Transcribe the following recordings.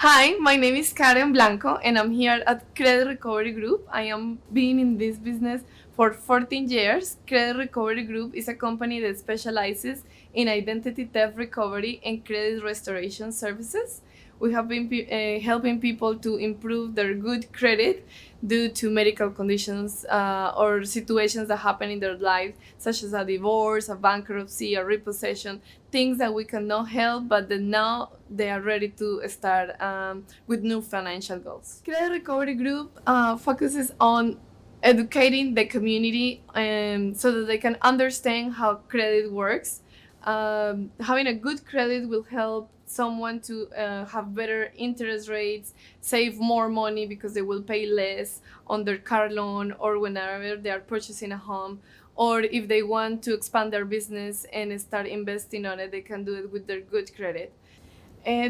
Hi, my name is Karen Blanco and I'm here at Credit Recovery Group. I am been in this business for 14 years. Credit Recovery Group is a company that specializes in identity theft recovery and credit restoration services. We have been helping people to improve their good credit due to medical conditions or situations that happen in their lives, such as a divorce, a bankruptcy, a repossession, things that we cannot help, but that now they are ready to start with new financial goals. Credit Recovery Group focuses on educating the community so that they can understand how credit works. Having a good credit will help someone to have better interest rates, save more money because they will pay less on their car loan or whenever they are purchasing a home, or if they want to expand their business and start investing on it, they can do it with their good credit.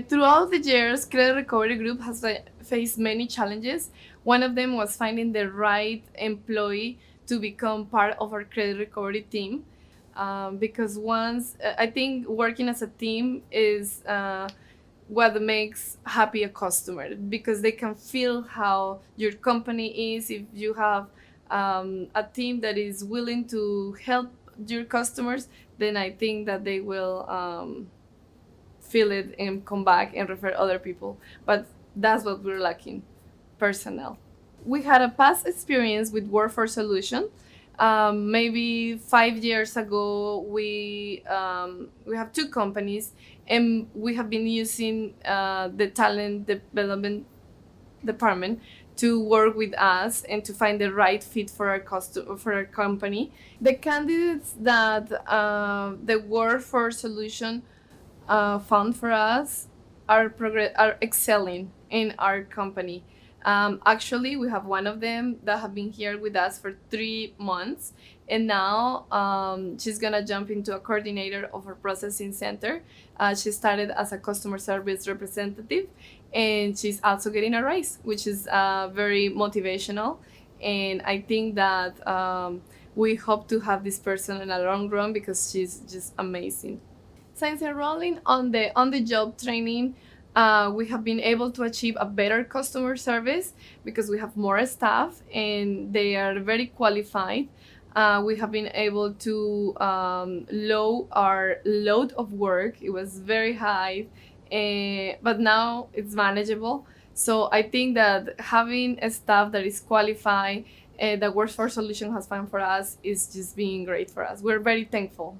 Throughout the years, Credit Recovery Group has faced many challenges. One of them was finding the right employee to become part of our credit recovery team. Because once, I think working as a team is what makes happy a customer, because they can feel how your company is. If you have a team that is willing to help your customers, then I think that they will feel it and come back and refer other people. But that's what we're lacking, personnel. We had a past experience with Workforce Solution. Maybe 5 years ago, we have two companies, and we have been using the talent development department to work with us and to find the right fit for for our company. The candidates that the Workforce Solution found for us are excelling in our company. Actually, we have one of them that have been here with us for 3 months, and now she's gonna jump into a coordinator of our processing center. She started as a customer service representative, and she's also getting a raise, which is very motivational. And I think that we hope to have this person in a long run because she's just amazing. Since enrolling on the job training, we have been able to achieve a better customer service because we have more staff and they are very qualified. We have been able to lower our load of work. It was very high, but now it's manageable. So I think that having a staff that is qualified, that Workforce Solution has found for us, is just being great for us. We're very thankful.